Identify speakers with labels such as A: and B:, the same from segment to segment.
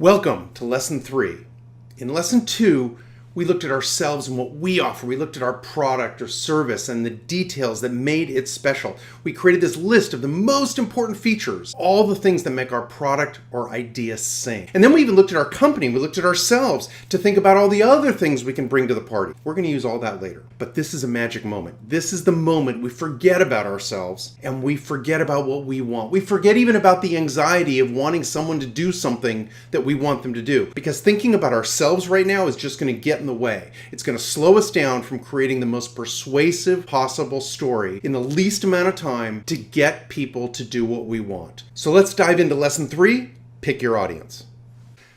A: Welcome to Lesson 3. In Lesson 2, we looked at ourselves and what we offer. We looked at our product or service and the details that made it special. We created this list of the most important features, all the things that make our product or idea sing. And then we even looked at our company. We looked at ourselves to think about all the other things we can bring to the party. We're going to use all that later. But this is a magic moment. This is the moment we forget about ourselves and we forget about what we want. We forget even about the anxiety of wanting someone to do something that we want them to do. Because thinking about ourselves right now is just going to get in the way. It's going to slow us down from creating the most persuasive possible story in the least amount of time to get people to do what we want. So let's dive into Lesson 3, Pick Your Audience.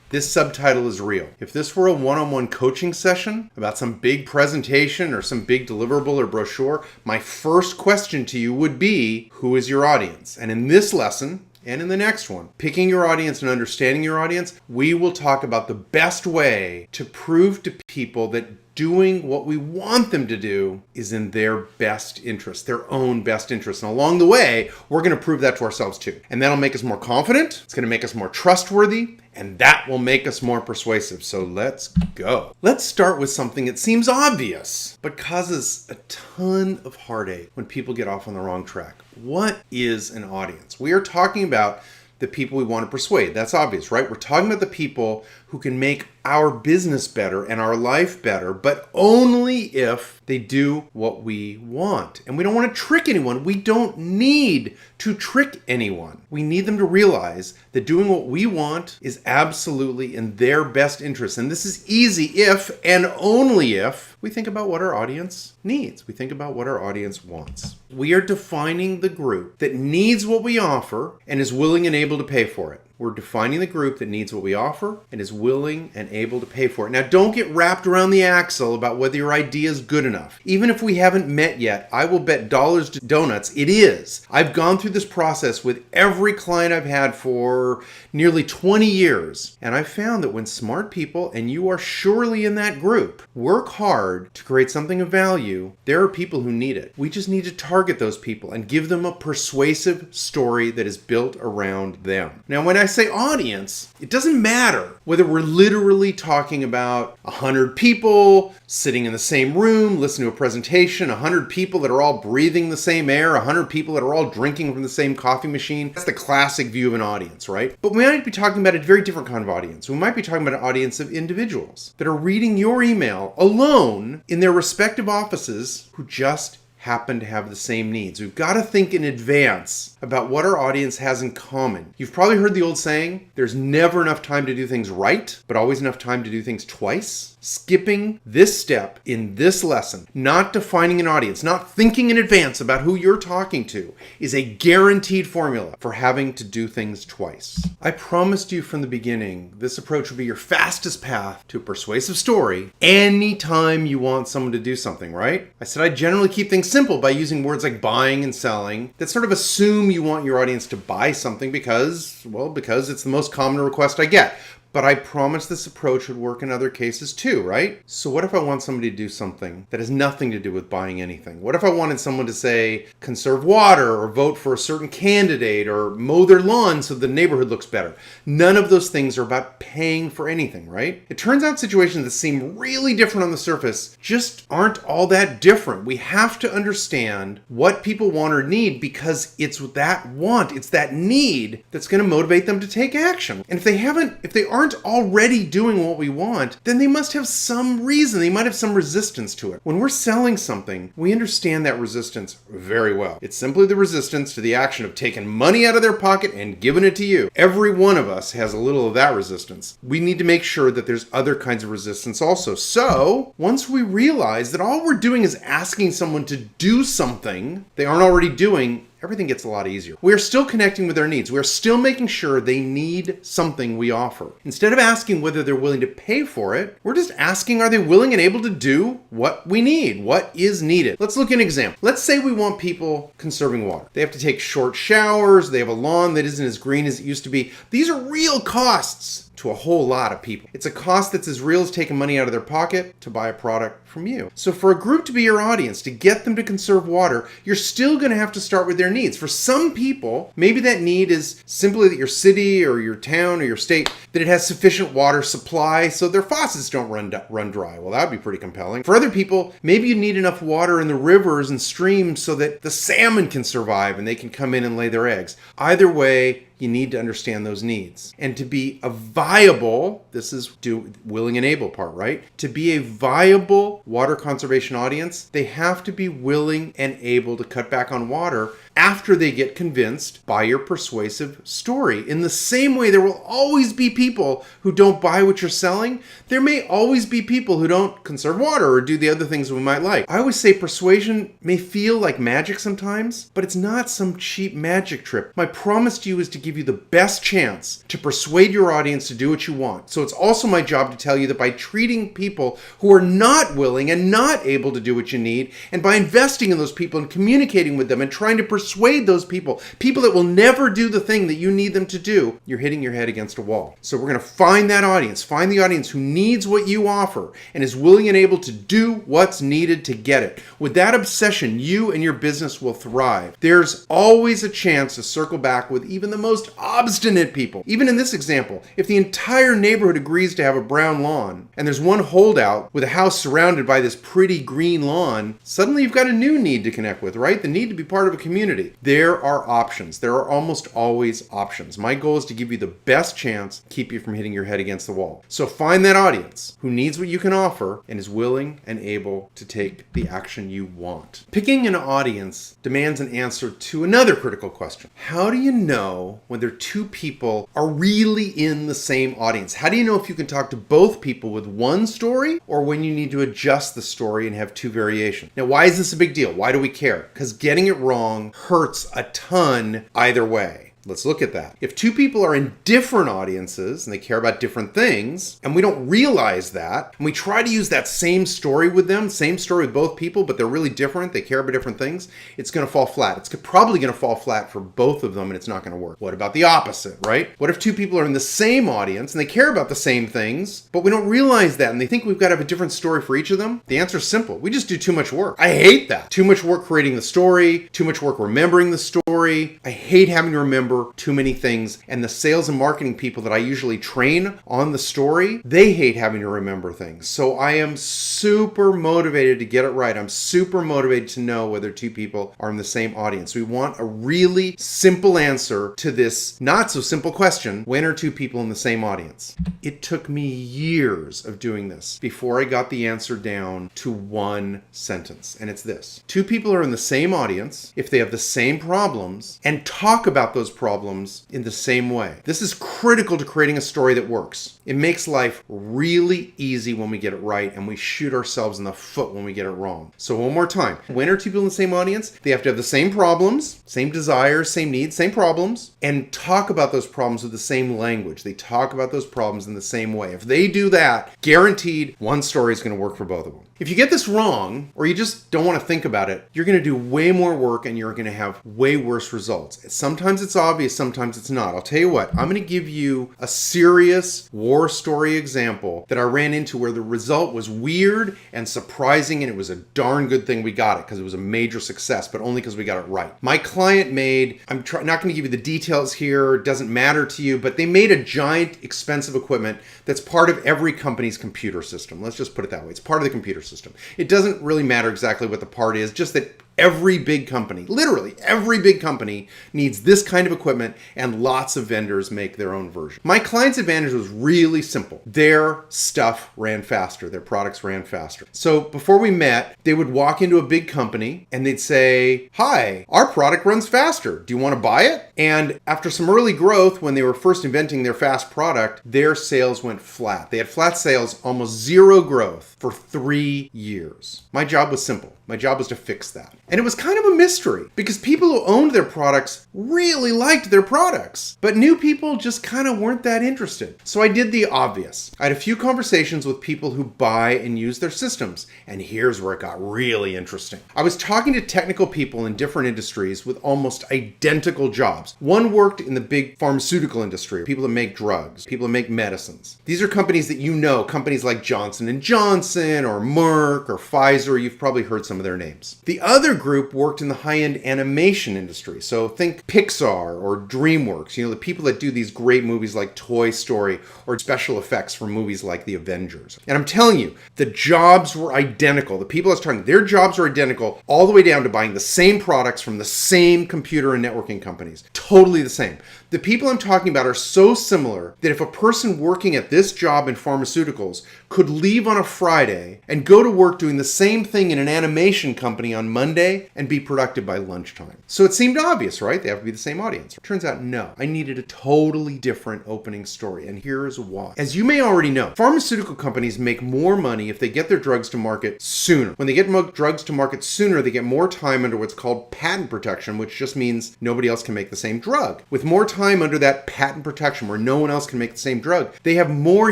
A: This subtitle is real. If this were a one-on-one coaching session about some big presentation or some big deliverable or brochure, my first question to you would be, who is your audience? And in this lesson, and in the next one, picking your audience and understanding your audience, we will talk about the best way to prove to people that doing what we want them to do is in their best interest, their own best interest. And along the way, we're going to prove that to ourselves too. And that'll make us more confident, it's going to make us more trustworthy, and that will make us more persuasive. So let's go. Let's start with something that seems obvious, but causes a ton of heartache when people get off on the wrong track. What is an audience? We are talking about the people we want to persuade. That's obvious, right? We're talking about the people who can make our business better and our life better, but only if they do what we want. And we don't want to trick anyone. We don't need to trick anyone. We need them to realize that doing what we want is absolutely in their best interest. And this is easy if and only if we think about what our audience needs. We think about what our audience wants. We are defining the group that needs what we offer and is willing and able to pay for it. We're defining the group that needs what we offer and is willing and able to pay for it. Now, don't get wrapped around the axle about whether your idea is good enough. Even if we haven't met yet, I will bet dollars to donuts it is. I've gone through this process with every client I've had for nearly 20 years. And I've found that when smart people, and you are surely in that group, work hard to create something of value, there are people who need it. We just need to target those people and give them a persuasive story that is built around them. Now, when I say audience, it doesn't matter whether we're literally talking about 100 people sitting in the same room, listening to a presentation, 100 people that are all breathing the same air, 100 people that are all drinking from the same coffee machine. That's the classic view of an audience, right? But we might be talking about a very different kind of audience. We might be talking about an audience of individuals that are reading your email alone in their respective offices who just happen to have the same needs. We've got to think in advance about what our audience has in common. You've probably heard the old saying, there's never enough time to do things right, but always enough time to do things twice. Skipping this step in this lesson, not defining an audience, not thinking in advance about who you're talking to, is a guaranteed formula for having to do things twice. I promised you from the beginning, this approach will be your fastest path to a persuasive story anytime you want someone to do something, right? I said I generally keep things simple by using words like buying and selling that sort of assume you want your audience to buy something because it's the most common request I get. But I promised this approach would work in other cases too, right? So what if I want somebody to do something that has nothing to do with buying anything? What if I wanted someone to say, conserve water or vote for a certain candidate or mow their lawn so the neighborhood looks better? None of those things are about paying for anything, right? It turns out situations that seem really different on the surface just aren't all that different. We have to understand what people want or need because it's that want, it's that need that's going to motivate them to take action. And if they aren't already doing what we want, then they must have some reason. They might have some resistance to it. When we're selling something, we understand that resistance very well. It's simply the resistance to the action of taking money out of their pocket and giving it to you. Every one of us has a little of that resistance. We need to make sure that there's other kinds of resistance also. So once we realize that all we're doing is asking someone to do something they aren't already doing, everything gets a lot easier. We are still connecting with their needs. We are still making sure they need something we offer. Instead of asking whether they're willing to pay for it, we're just asking, are they willing and able to do what we need? What is needed? Let's look at an example. Let's say we want people conserving water. They have to take short showers. They have a lawn that isn't as green as it used to be. These are real costs to a whole lot of people. It's a cost that's as real as taking money out of their pocket to buy a product from you. So for a group to be your audience, to get them to conserve water, you're still going to have to start with their needs. For some people, maybe that need is simply that your city or your town or your state, that it has sufficient water supply so their faucets don't run dry. Well, that would be pretty compelling. For other people, maybe you need enough water in the rivers and streams so that the salmon can survive and they can come in and lay their eggs. Either way, you need to understand those needs. And to be a viable, this is willing and able part, right? To be a viable water conservation audience, they have to be willing and able to cut back on water after they get convinced by your persuasive story. In the same way, there will always be people who don't buy what you're selling. There may always be people who don't conserve water or do the other things we might like. I always say persuasion may feel like magic sometimes, but it's not some cheap magic trick. My promise to you is to give you the best chance to persuade your audience to do what you want. So it's also my job to tell you that by treating people who are not willing and not able to do what you need, and by investing in those people and communicating with them and trying to persuade those people that will never do the thing that you need them to do, you're hitting your head against a wall. So we're going to find that audience, find the audience who needs what you offer and is willing and able to do what's needed to get it. With that obsession, you and your business will thrive. There's always a chance to circle back with even the most obstinate people. Even in this example, if the entire neighborhood agrees to have a brown lawn and there's one holdout with a house surrounded by this pretty green lawn, suddenly you've got a new need to connect with, right? The need to be part of a community. There are options. There are almost always options. My goal is to give you the best chance to keep you from hitting your head against the wall. So find that audience who needs what you can offer and is willing and able to take the action you want. Picking an audience demands an answer to another critical question. How do you know when two people are really in the same audience? How do you know if you can talk to both people with one story or when you need to adjust the story and have two variations? Now, why is this a big deal? Why do we care? Because getting it wrong hurts a ton either way. Let's look at that. If two people are in different audiences and they care about different things, and we don't realize that, and we try to use that same story with them, same story with both people, but they're really different, they care about different things, it's going to fall flat. It's probably going to fall flat for both of them, and it's not going to work. What about the opposite, right? What if two people are in the same audience and they care about the same things, but we don't realize that, and they think we've got to have a different story for each of them? The answer is simple. We just do too much work. I hate that. Too much work creating the story, too much work remembering the story. I hate having to remember too many things, and the sales and marketing people that I usually train on the story, they hate having to remember things. So I am super motivated to get it right. I'm super motivated to know whether two people are in the same audience. We want a really simple answer to this not so simple question: when are two people in the same audience? It took me years of doing this before I got the answer down to one sentence, and it's this: two people are in the same audience if they have the same problems and talk about those problems in the same way. This is critical to creating a story that works. It makes life really easy when we get it right, and we shoot ourselves in the foot when we get it wrong. So one more time. When are two people in the same audience? They have to have the same problems, same desires, same needs, same problems, and talk about those problems with the same language. They talk about those problems in the same way. If they do that, guaranteed one story is going to work for both of them. If you get this wrong, or you just don't want to think about it, you're going to do way more work and you're going to have way worse results. Sometimes it's obvious, sometimes it's not. I'll tell you what, I'm going to give you a serious war story example that I ran into where the result was weird and surprising, and it was a darn good thing we got it because it was a major success, but only because we got it right. My client made, not going to give you the details here, it doesn't matter to you, but they made a giant expensive equipment that's part of every company's computer system. Let's just put it that way. It's part of the computer system. It doesn't really matter exactly what the part is, just that every big company, literally every big company, needs this kind of equipment, and lots of vendors make their own version. My client's advantage was really simple. Their stuff ran faster. Their products ran faster. So before we met, they would walk into a big company and they'd say, "Hi, our product runs faster. Do you want to buy it?" And after some early growth, when they were first inventing their fast product, their sales went flat. They had flat sales, almost zero growth for 3 years. My job was simple. My job was to fix that. And it was kind of a mystery because people who owned their products really liked their products, but new people just kind of weren't that interested. So I did the obvious. I had a few conversations with people who buy and use their systems, and here's where it got really interesting. I was talking to technical people in different industries with almost identical jobs. One worked in the big pharmaceutical industry, people that make drugs, people that make medicines. These are companies that you know, companies like Johnson & Johnson or Merck or Pfizer. You've probably heard some of their names. The other group worked in the high-end animation industry. So think Pixar or DreamWorks, the people that do these great movies like Toy Story or special effects for movies like The Avengers. And I'm telling you, the jobs were identical. The people I was talking, their jobs are identical all the way down to buying the same products from the same computer and networking companies. Totally the same. The people I'm talking about are so similar that if a person working at this job in pharmaceuticals could leave on a Friday and go to work doing the same thing in an animation company on Monday and be productive by lunchtime. So it seemed obvious, right? They have to be the same audience. Turns out, no. I needed a totally different opening story, and here's why. As you may already know, pharmaceutical companies make more money if they get their drugs to market sooner. When they get drugs to market sooner, they get more time under what's called patent protection, which just means nobody else can make the same drug. With more time under that patent protection where no one else can make the same drug, they have more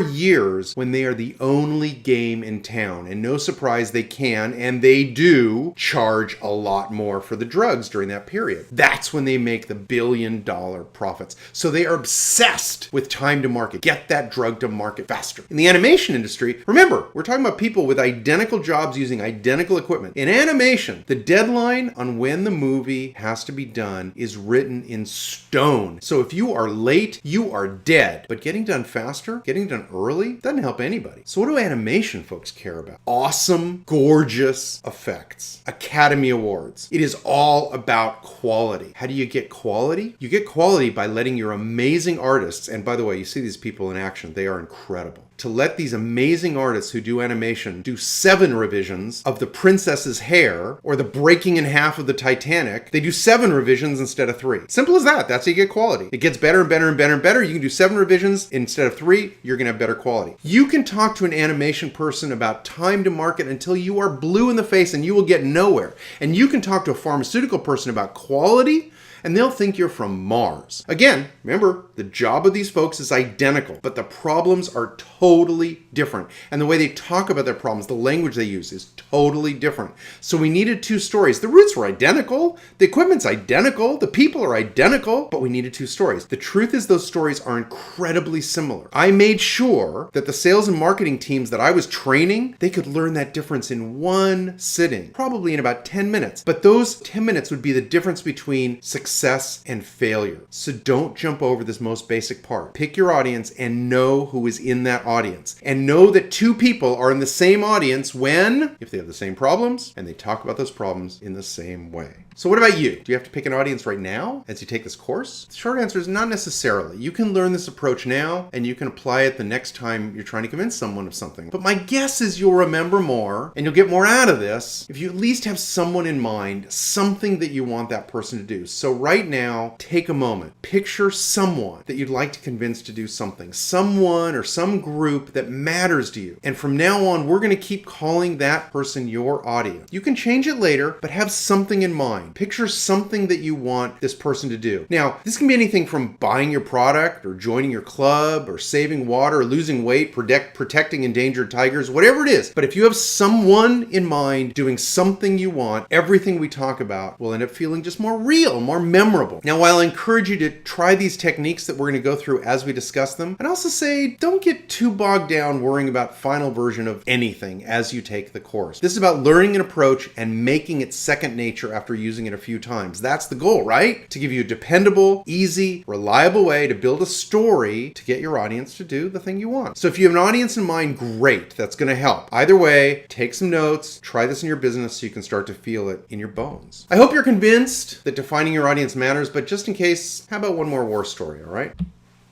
A: years when they are the only game in town. And no surprise, they can, and they do, charge a lot more for the drugs during that period. That's when they make the billion-dollar profits. So they are obsessed with time to market. Get that drug to market faster. In the animation industry, remember, we're talking about people with identical jobs using identical equipment. In animation, the deadline on when the movie has to be done is written in stone. So if you are late, you are dead. But getting done faster, getting done early, doesn't help anybody. So what do animation folks care about? Awesome, gorgeous effects. Academy Awards. It is all about quality. How do you get quality? You get quality by letting your amazing artists, and by the way, you see these people in action, they are incredible. To let these amazing artists who do animation do 7 revisions of the princess's hair or the breaking in half of the Titanic, they do 7 revisions instead of 3. Simple as that. That's how you get quality. It gets better and better and better and better. You can do 7 revisions instead of 3. You're going to have better quality. You can talk to an animation person about time to market until you are blue in the face and you will get nowhere. And you can talk to a pharmaceutical person about quality and they'll think you're from Mars. Again, remember, the job of these folks is identical, but the problems are totally different. And the way they talk about their problems, the language they use is totally different. So we needed 2 stories. The roots were identical, the equipment's identical, the people are identical, but we needed 2 stories. The truth is those stories are incredibly similar. I made sure that the sales and marketing teams that I was training, they could learn that difference in one sitting, probably in about 10 minutes. But those 10 minutes would be the difference between success and failure. So don't jump over this most basic part. Pick your audience and know who is in that audience. And know that 2 people are in the same audience if they have the same problems and they talk about those problems in the same way. So what about you? Do you have to pick an audience right now as you take this course? The short answer is not necessarily. You can learn this approach now and you can apply it the next time you're trying to convince someone of something. But my guess is you'll remember more and you'll get more out of this if you at least have someone in mind, something that you want that person to do. So right now, take a moment. Picture someone that you'd like to convince to do something. Someone or some group that matters to you. And from now on, we're going to keep calling that person your audience. You can change it later, but have something in mind. Picture something that you want this person to do. Now, this can be anything from buying your product or joining your club or saving water or losing weight, protecting endangered tigers, whatever it is. But if you have someone in mind doing something you want, everything we talk about will end up feeling just more real, more memorable. Now, while I encourage you to try these techniques that we're going to go through as we discuss them, I'd also say don't get too bogged down worrying about final version of anything as you take the course. This is about learning an approach and making it second nature after using it a few times. That's the goal, right? To give you a dependable, easy, reliable way to build a story to get your audience to do the thing you want. So if you have an audience in mind, great. That's going to help. Either way, take some notes, try this in your business so you can start to feel it in your bones. I hope you're convinced that defining your audience matters, but just in case, how about one more war story, all right?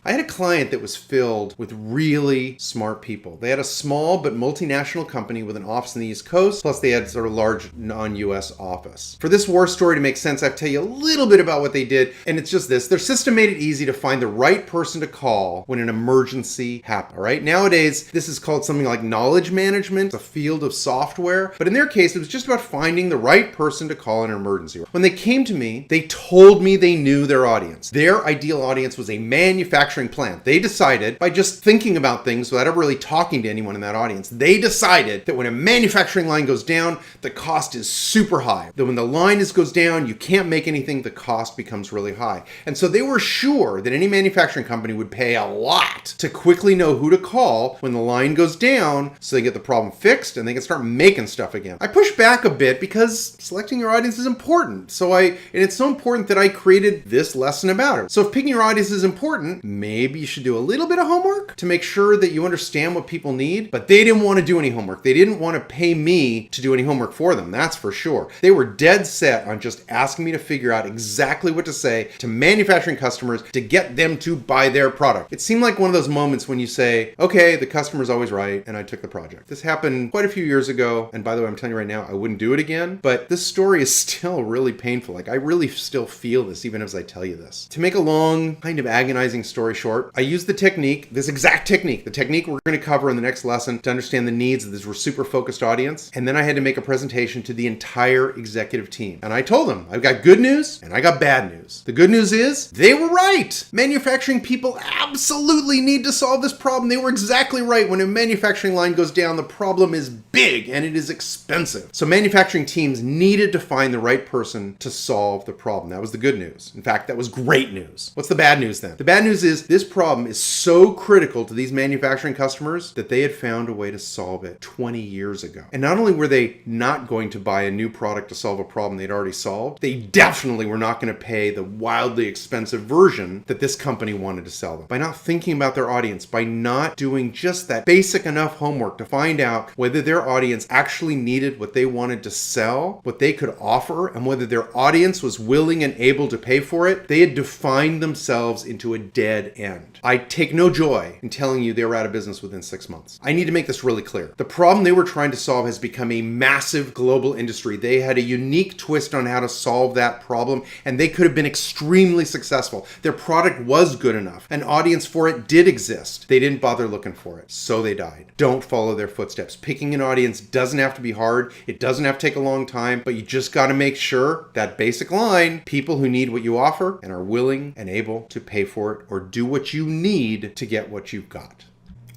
A: I had a client that was filled with really smart people. They had a small but multinational company with an office on the East Coast, plus they had sort of large non-US office. For this war story to make sense, I have to tell you a little bit about what they did, and it's just this. Their system made it easy to find the right person to call when an emergency happened, all right? Nowadays, this is called something like knowledge management, a field of software, but in their case, it was just about finding the right person to call in an emergency. When they came to me, they told me they knew their audience. Their ideal audience was a manufacturing plant. They decided, by just thinking about things without ever really talking to anyone in that audience, they decided that when a manufacturing line goes down, the cost is super high. That when the line goes down, you can't make anything, the cost becomes really high. And so they were sure that any manufacturing company would pay a lot to quickly know who to call when the line goes down so they get the problem fixed and they can start making stuff again. I push back a bit because selecting your audience is important. And it's so important that I created this lesson about it. So if picking your audience is important, maybe you should do a little bit of homework to make sure that you understand what people need. But they didn't want to do any homework. They didn't want to pay me to do any homework for them. That's for sure. They were dead set on just asking me to figure out exactly what to say to manufacturing customers to get them to buy their product. It seemed like one of those moments when you say, okay, the customer's always right, and I took the project. This happened quite a few years ago, and by the way, I'm telling you right now, I wouldn't do it again, but this story is still really painful. Like, I really still feel this even as I tell you this. To make a long, kind of agonizing story short, I used this exact technique, the technique we're going to cover in the next lesson to understand the needs of this super focused audience, and then I had to make a presentation to the entire executive team. And I told them, I've got good news and I got bad news. The good news is, they were right. Manufacturing people absolutely need to solve this problem. They were exactly right. When a manufacturing line goes down, the problem is big and it is expensive. So manufacturing teams needed to find the right person to solve the problem. That was the good news. In fact, that was great news. What's the bad news then? The bad news is this problem is so critical to these manufacturing customers that they had found a way to solve it 20 years ago. And not only were they not going to buy a new product to solve a problem they'd already solved, they definitely were not going to pay the wildly expensive version that this company wanted to sell them. By not thinking about their audience, by not doing just that basic enough homework to find out whether their audience actually needed what they wanted to sell, what they could offer, and whether their audience was willing and able to pay for it, they had defined themselves into a dead end. I take no joy in telling you they were out of business within 6 months. I need to make this really clear. The problem they were trying to solve has become a massive global industry. They had a unique twist on how to solve that problem, and they could have been extremely successful. Their product was good enough. An audience for it did exist. They didn't bother looking for it, so they died. Don't follow their footsteps. Picking an audience doesn't have to be hard. It doesn't have to take a long time, but you just got to make sure that basic line, people who need what you offer and are willing and able to pay for it or do what you need to get what you've got.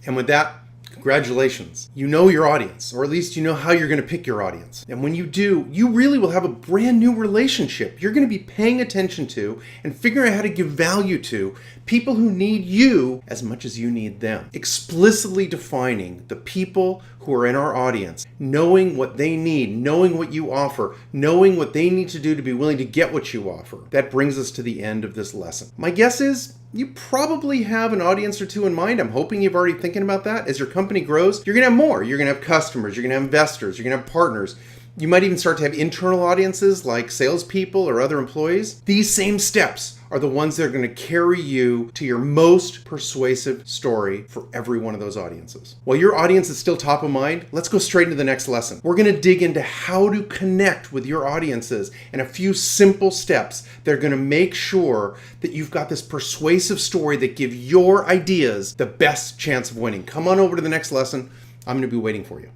A: And with that, congratulations. You know your audience, or at least you know how you're going to pick your audience. And when you do, you really will have a brand new relationship. You're going to be paying attention to and figuring out how to give value to people who need you as much as you need them. Explicitly defining the people who are in our audience, knowing what they need, knowing what you offer, knowing what they need to do to be willing to get what you offer. That brings us to the end of this lesson. My guess is you probably have an audience or two in mind. I'm hoping you've already thinking about that. As your company grows, you're going to have more. You're going to have customers, you're going to have investors, you're going to have partners. You might even start to have internal audiences like salespeople or other employees. These same steps are the ones that are going to carry you to your most persuasive story for every one of those audiences. While your audience is still top of mind, let's go straight into the next lesson. We're going to dig into how to connect with your audiences and a few simple steps that are going to make sure that you've got this persuasive story that give your ideas the best chance of winning. Come on over to the next lesson. I'm going to be waiting for you.